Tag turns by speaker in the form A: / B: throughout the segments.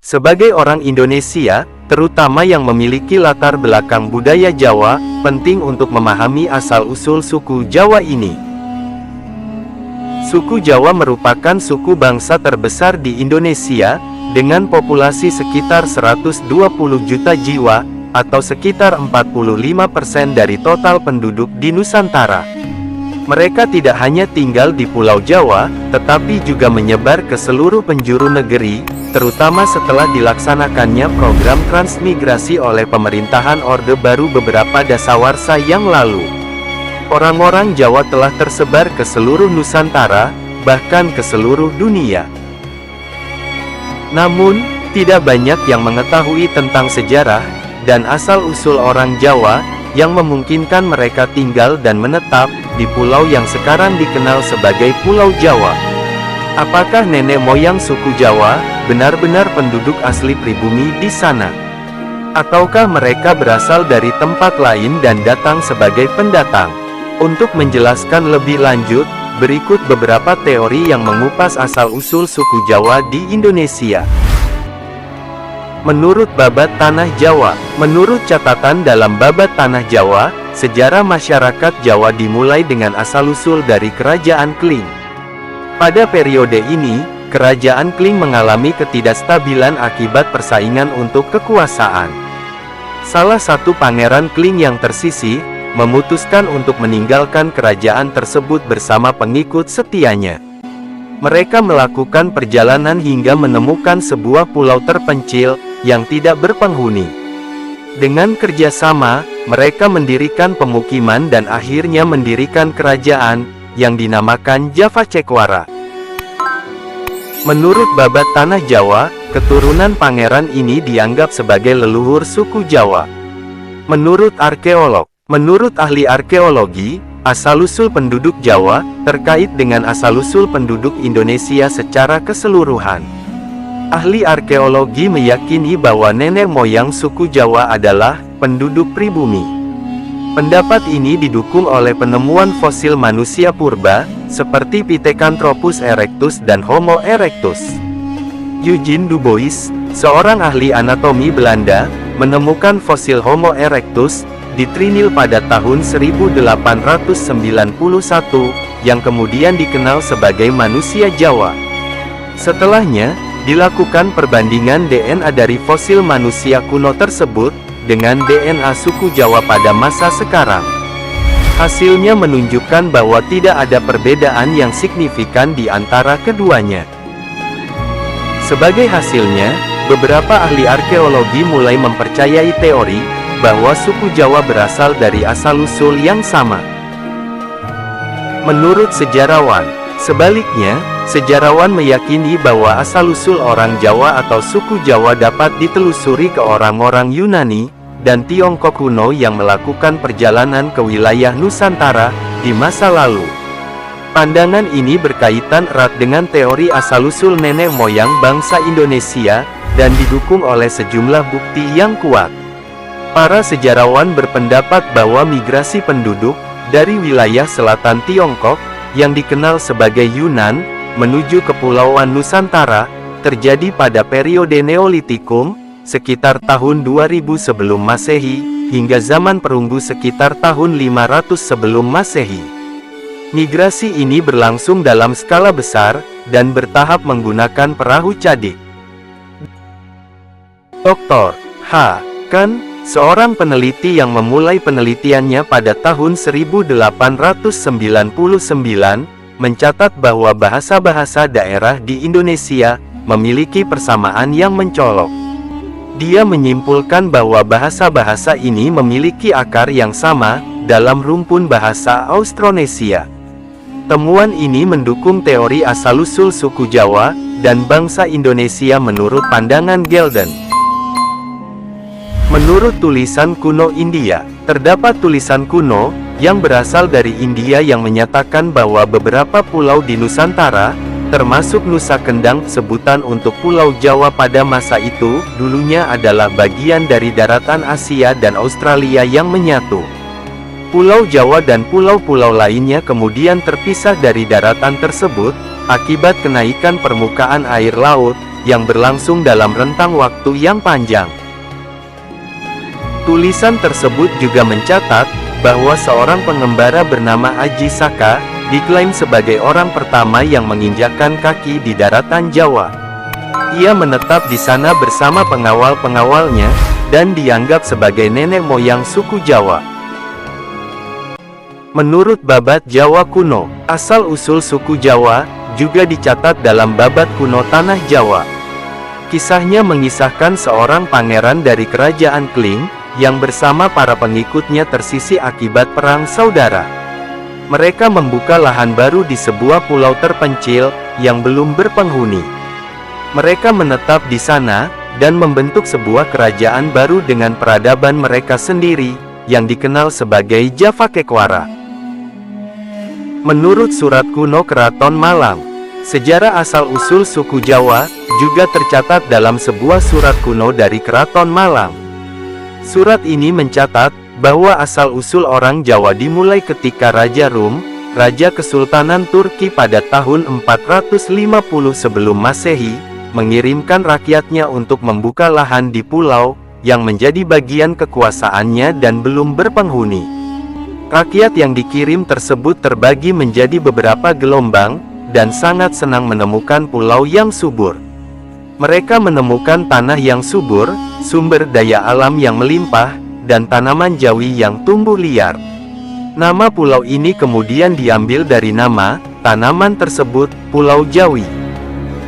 A: Sebagai orang Indonesia, terutama yang memiliki latar belakang budaya Jawa, penting untuk memahami asal-usul suku Jawa ini. Suku Jawa merupakan suku bangsa terbesar di Indonesia, dengan populasi sekitar 120 juta jiwa, atau sekitar 45% dari total penduduk di Nusantara. Mereka tidak hanya tinggal di Pulau Jawa, tetapi juga menyebar ke seluruh penjuru negeri, terutama setelah dilaksanakannya program transmigrasi oleh pemerintahan Orde Baru beberapa dasawarsa yang lalu. Orang-orang Jawa telah tersebar ke seluruh Nusantara, bahkan ke seluruh dunia. Namun, tidak banyak yang mengetahui tentang sejarah dan asal-usul orang Jawa, yang memungkinkan mereka tinggal dan menetap di pulau yang sekarang dikenal sebagai Pulau Jawa. Apakah nenek moyang suku Jawa benar-benar penduduk asli pribumi di sana? Ataukah mereka berasal dari tempat lain dan datang sebagai pendatang? Untuk menjelaskan lebih lanjut, berikut beberapa teori yang mengupas asal-usul suku Jawa di Indonesia. Menurut Babat Tanah Jawa, menurut catatan dalam Babat Tanah Jawa, sejarah masyarakat Jawa dimulai dengan asal-usul dari Kerajaan Kling. Pada periode ini, Kerajaan Kling mengalami ketidakstabilan akibat persaingan untuk kekuasaan. Salah satu pangeran Kling yang tersisih, memutuskan untuk meninggalkan kerajaan tersebut bersama pengikut setianya. Mereka melakukan perjalanan hingga menemukan sebuah pulau terpencil, yang tidak berpenghuni. Dengan kerjasama, mereka mendirikan pemukiman dan akhirnya mendirikan kerajaan, yang dinamakan Java Cekwara. Menurut Babat Tanah Jawa, keturunan pangeran ini dianggap sebagai leluhur suku Jawa. Menurut arkeolog, menurut ahli arkeologi, asal-usul penduduk Jawa, terkait dengan asal-usul penduduk Indonesia secara keseluruhan. Ahli arkeologi meyakini bahwa nenek moyang suku Jawa adalah penduduk pribumi. Pendapat ini didukung oleh penemuan fosil manusia purba, seperti Pithecanthropus erectus dan Homo erectus. Eugene Dubois, seorang ahli anatomi Belanda, menemukan fosil Homo erectus di Trinil pada tahun 1891, yang kemudian dikenal sebagai manusia Jawa. Setelahnya, dilakukan perbandingan DNA dari fosil manusia kuno tersebut, dengan DNA suku Jawa pada masa sekarang. Hasilnya menunjukkan bahwa tidak ada perbedaan yang signifikan di antara keduanya. Sebagai hasilnya, beberapa ahli arkeologi mulai mempercayai teori, bahwa suku Jawa berasal dari asal-usul yang sama. Menurut sejarawan, sebaliknya, sejarawan meyakini bahwa asal-usul orang Jawa atau suku Jawa dapat ditelusuri ke orang-orang Yunani dan Tiongkok kuno yang melakukan perjalanan ke wilayah Nusantara di masa lalu. Pandangan ini berkaitan erat dengan teori asal-usul nenek moyang bangsa Indonesia dan didukung oleh sejumlah bukti yang kuat. Para sejarawan berpendapat bahwa migrasi penduduk dari wilayah selatan Tiongkok yang dikenal sebagai Yunan menuju Kepulauan Nusantara terjadi pada periode Neolitikum sekitar tahun 2000 sebelum Masehi hingga zaman perunggu sekitar tahun 500 sebelum Masehi. Migrasi ini berlangsung dalam skala besar dan bertahap menggunakan perahu cadik. Dr. H. Ken, seorang peneliti yang memulai penelitiannya pada tahun 1899, mencatat bahwa bahasa-bahasa daerah di Indonesia memiliki persamaan yang mencolok. Dia menyimpulkan bahwa bahasa-bahasa ini memiliki akar yang sama dalam rumpun bahasa Austronesia. Temuan ini mendukung teori asal-usul suku Jawa dan bangsa Indonesia menurut pandangan Gelden. Menurut tulisan kuno India, terdapat tulisan kuno yang berasal dari India yang menyatakan bahwa beberapa pulau di Nusantara, termasuk Nusa Kendang, sebutan untuk Pulau Jawa pada masa itu, dulunya adalah bagian dari daratan Asia dan Australia yang menyatu. Pulau Jawa dan pulau-pulau lainnya kemudian terpisah dari daratan tersebut, akibat kenaikan permukaan air laut, yang berlangsung dalam rentang waktu yang panjang. Tulisan tersebut juga mencatat bahwa seorang pengembara bernama Aji Saka diklaim sebagai orang pertama yang menginjakkan kaki di daratan Jawa. Ia menetap di sana bersama pengawal-pengawalnya dan dianggap sebagai nenek moyang suku Jawa. Menurut Babat Jawa Kuno, asal-usul suku Jawa juga dicatat dalam Babat Kuno Tanah Jawa. Kisahnya mengisahkan seorang pangeran dari kerajaan Kling yang bersama para pengikutnya tersisih akibat perang saudara. Mereka membuka lahan baru di sebuah pulau terpencil yang belum berpenghuni. Mereka menetap di sana dan membentuk sebuah kerajaan baru dengan peradaban mereka sendiri yang dikenal sebagai Javakekwara. Menurut surat kuno Keraton Malang, sejarah asal-usul suku Jawa juga tercatat dalam sebuah surat kuno dari Keraton Malang. Surat ini mencatat bahwa asal-usul orang Jawa dimulai ketika Raja Rum, Raja Kesultanan Turki pada tahun 450 sebelum Masehi, mengirimkan rakyatnya untuk membuka lahan di pulau yang menjadi bagian kekuasaannya dan belum berpenghuni. Rakyat yang dikirim tersebut terbagi menjadi beberapa gelombang, dan sangat senang menemukan pulau yang subur. Mereka menemukan tanah yang subur, sumber daya alam yang melimpah, dan tanaman jawi yang tumbuh liar. Nama pulau ini kemudian diambil dari nama tanaman tersebut, Pulau Jawi.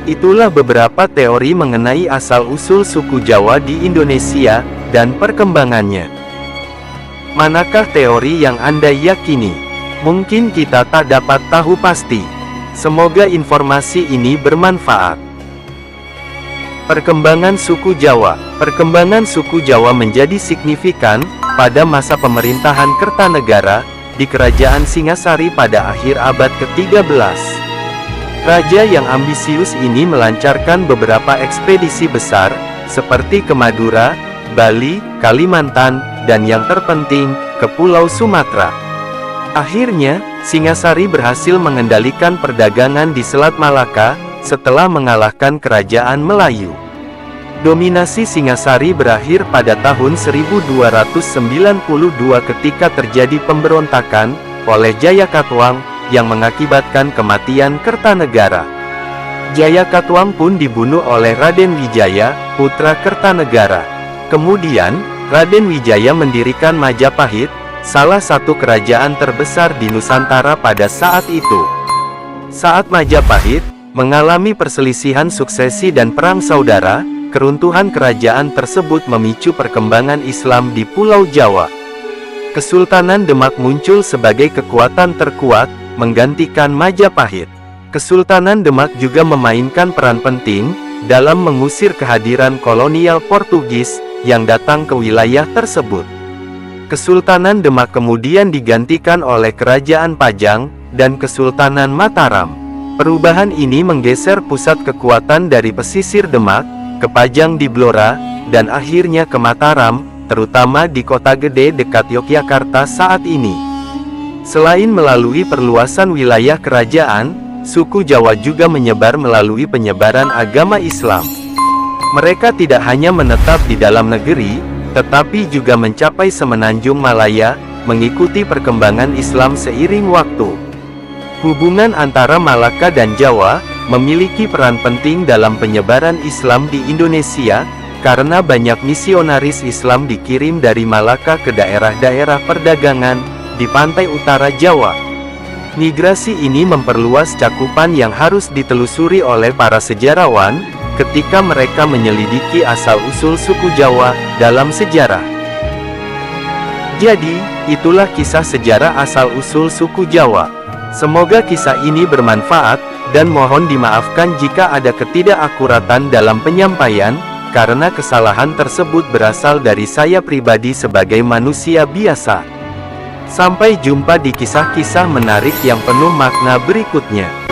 A: Itulah beberapa teori mengenai asal-usul suku Jawa di Indonesia, dan perkembangannya. Manakah teori yang Anda yakini? Mungkin kita tak dapat tahu pasti. Semoga informasi ini bermanfaat. Perkembangan suku Jawa. Perkembangan suku Jawa menjadi signifikan pada masa pemerintahan Kertanegara di Kerajaan Singasari pada akhir abad ke-13. Raja yang ambisius ini melancarkan beberapa ekspedisi besar, seperti ke Madura, Bali, Kalimantan, dan yang terpenting, ke Pulau Sumatera. Akhirnya, Singasari berhasil mengendalikan perdagangan di Selat Malaka, setelah mengalahkan Kerajaan Melayu. Dominasi Singasari berakhir pada tahun 1292 ketika terjadi pemberontakan oleh Jayakatwang, yang mengakibatkan kematian Kertanegara. Jayakatwang pun dibunuh oleh Raden Wijaya, putra Kertanegara. Kemudian, Raden Wijaya mendirikan Majapahit, salah satu kerajaan terbesar di Nusantara pada saat itu. Saat Majapahit mengalami perselisihan suksesi dan perang saudara, keruntuhan kerajaan tersebut memicu perkembangan Islam di Pulau Jawa. Kesultanan Demak muncul sebagai kekuatan terkuat, menggantikan Majapahit. Kesultanan Demak juga memainkan peran penting dalam mengusir kehadiran kolonial Portugis yang datang ke wilayah tersebut. Kesultanan Demak kemudian digantikan oleh Kerajaan Pajang dan Kesultanan Mataram. Perubahan ini menggeser pusat kekuatan dari pesisir Demak ke Pajang di Blora, dan akhirnya ke Mataram, terutama di Kota Gede dekat Yogyakarta saat ini. Selain melalui perluasan wilayah kerajaan, suku Jawa juga menyebar melalui penyebaran agama Islam. Mereka tidak hanya menetap di dalam negeri, tetapi juga mencapai semenanjung Malaya, mengikuti perkembangan Islam seiring waktu. Hubungan antara Malaka dan Jawa memiliki peran penting dalam penyebaran Islam di Indonesia, karena banyak misionaris Islam dikirim dari Malaka ke daerah-daerah perdagangan di pantai utara Jawa. Migrasi ini memperluas cakupan yang harus ditelusuri oleh para sejarawan, ketika mereka menyelidiki asal-usul suku Jawa dalam sejarah. Jadi, itulah kisah sejarah asal-usul suku Jawa. Semoga kisah ini bermanfaat, dan mohon dimaafkan jika ada ketidakakuratan dalam penyampaian, karena kesalahan tersebut berasal dari saya pribadi sebagai manusia biasa. Sampai jumpa di kisah-kisah menarik yang penuh makna berikutnya.